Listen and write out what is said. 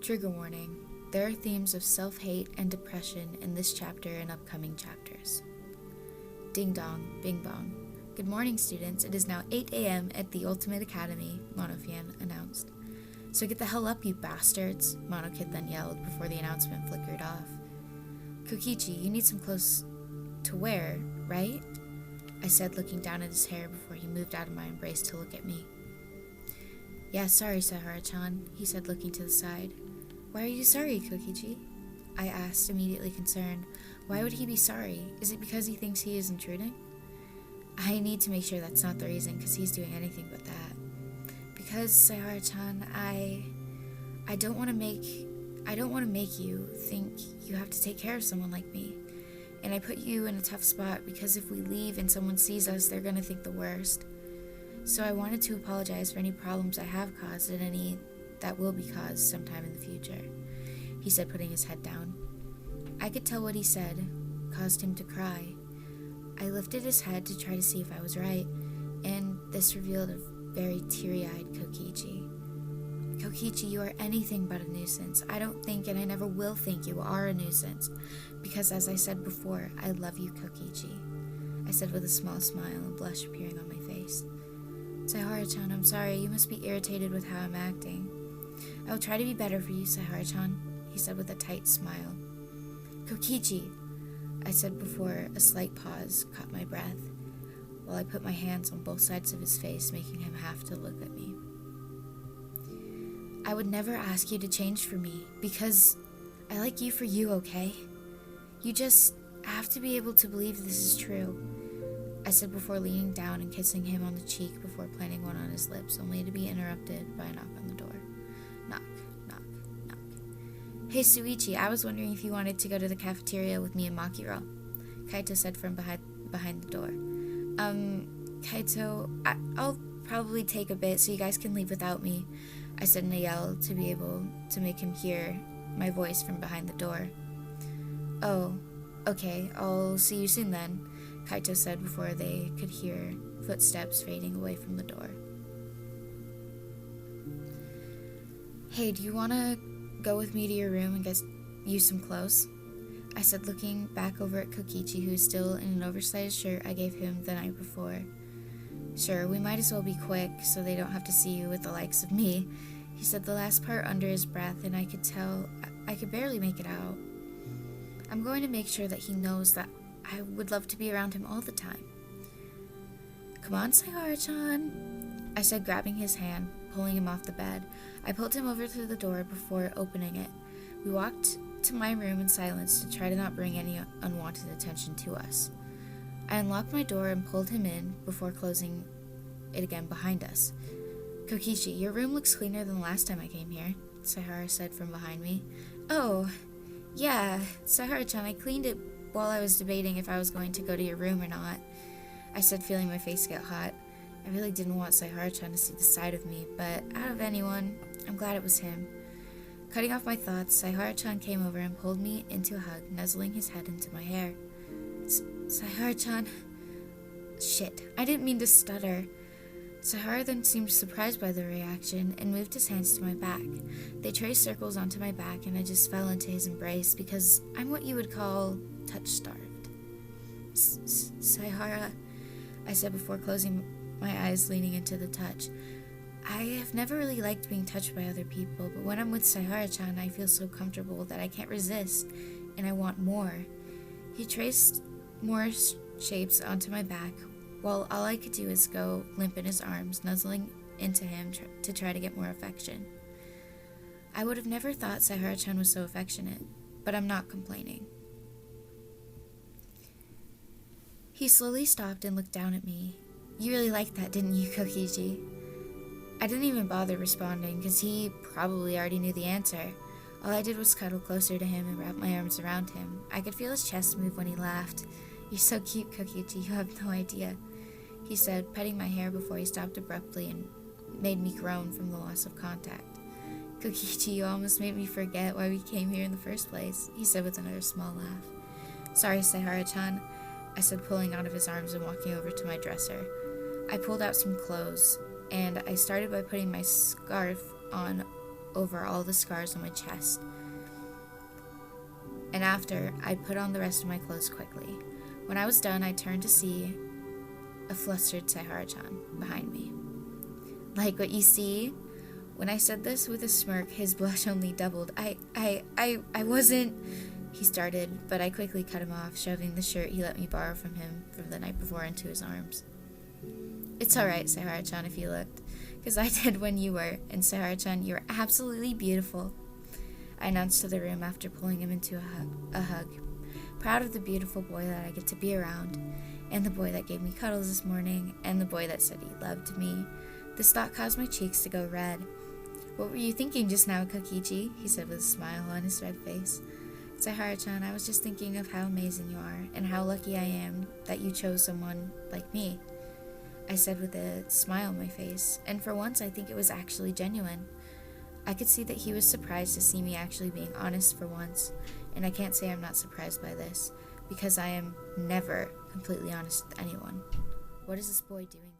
Trigger warning. There are themes of self-hate and depression in this chapter and upcoming chapters. Ding dong, bing bong. Good morning, students. It is now 8 a.m. at the Ultimate Academy, Monophiane announced. So get the hell up, you bastards, Monokid then yelled before the announcement flickered off. Kokichi, you need some clothes to wear, right? I said, looking down at his hair before he moved out of my embrace to look at me. Yeah, sorry, Saihara-chan, he said, looking to the side. Why are you sorry, Kokichi? I asked, immediately concerned. Why would he be sorry? Is it because he thinks he is intruding? I need to make sure that's not the reason, because he's doing anything but that. Because, Saihara-chan, I don't want to make you think you have to take care of someone like me. And I put you in a tough spot because if we leave and someone sees us, they're going to think the worst. So I wanted to apologize for any problems I have caused and any that will be caused sometime in the future, he said, putting his head down. I could tell what he said caused him to cry. I lifted his head to try to see if I was right, and this revealed a very teary-eyed Kokichi. Kokichi, you are anything but a nuisance. I don't think, and I never will think, you are a nuisance, because as I said before, I love you, Kokichi, I said with a small smile and blush appearing on my face. Saihara-chan, I'm sorry, you must be irritated with how I'm acting. I will try to be better for you, Saihara-chan, he said with a tight smile. Kokichi, I said before a slight pause caught my breath, while I put my hands on both sides of his face, making him have to look at me. I would never ask you to change for me, because I like you for you, okay? You just have to be able to believe this is true, I said before leaning down and kissing him on the cheek before planting one on his lips, only to be interrupted by a knock on the door. Knock, knock, knock. Hey, Suichi, I was wondering if you wanted to go to the cafeteria with me and Makiro, Kaito said from behind the door. Kaito, I'll probably take a bit so you guys can leave without me, I said in a yell to be able to make him hear my voice from behind the door. Oh, okay, I'll see you soon then, Kaito said before they could hear footsteps fading away from the door. Hey, do you want to go with me to your room and get you some clothes? I said, looking back over at Kokichi, who was still in an oversized shirt I gave him the night before. Sure, we might as well be quick so they don't have to see you with the likes of me, he said the last part under his breath, and I could tell I could barely make it out. I'm going to make sure that he knows that I would love to be around him all the time. Come on, Saihara-chan, I said, grabbing his hand, pulling him off the bed. I pulled him over to the door before opening it. We walked to my room in silence to try to not bring any unwanted attention to us. I unlocked my door and pulled him in before closing it again behind us. Kokichi, your room looks cleaner than the last time I came here, Saihara said from behind me. Oh, yeah, Saihara-chan, I cleaned it while I was debating if I was going to go to your room or not, I said, feeling my face get hot. I really didn't want Saihara-chan to see the side of me, but out of anyone, I'm glad it was him. Cutting off my thoughts, Saihara-chan came over and pulled me into a hug, nuzzling his head into my hair. Saihara-chan... Shit, I didn't mean to stutter. Saihara then seemed surprised by the reaction and moved his hands to my back. They traced circles onto my back and I just fell into his embrace because I'm what you would call touch-starved. Saihara, I said before closing my eyes, leaning into the touch. I have never really liked being touched by other people, but when I'm with Saihara-chan, I feel so comfortable that I can't resist, and I want more. He traced more shapes onto my back, while all I could do is go limp in his arms, nuzzling into him to try to get more affection. I would have never thought Saihara-chan was so affectionate, but I'm not complaining. He slowly stopped and looked down at me. You really liked that, didn't you, Kokichi? I didn't even bother responding, because he probably already knew the answer. All I did was cuddle closer to him and wrap my arms around him. I could feel his chest move when he laughed. You're so cute, Kokichi, you have no idea, he said, petting my hair before he stopped abruptly and made me groan from the loss of contact. Kokichi, you almost made me forget why we came here in the first place, he said with another small laugh. Sorry, Saihara-chan, I said, pulling out of his arms and walking over to my dresser. I pulled out some clothes, and I started by putting my scarf on over all the scars on my chest. And after, I'd put on the rest of my clothes quickly. When I was done, I turned to see a flustered Saihara-chan behind me. Like what you see? When I said this with a smirk, his blush only doubled. I wasn't... He started, but I quickly cut him off, shoving the shirt he let me borrow from him from the night before into his arms. It's alright, Saihara-chan, if you looked, because I did when you were, and Saihara-chan, you're absolutely beautiful. I announced to the room after pulling him into a hug. Proud of the beautiful boy that I get to be around, and the boy that gave me cuddles this morning, and the boy that said he loved me. This thought caused my cheeks to go red. What were you thinking just now, Kokichi? He said with a smile on his red face. Saihara-chan, I was just thinking of how amazing you are, and how lucky I am that you chose someone like me. I said with a smile on my face, and for once I think it was actually genuine. I could see that he was surprised to see me actually being honest for once, and I can't say I'm not surprised by this, because I am never completely honest with anyone. What is this boy doing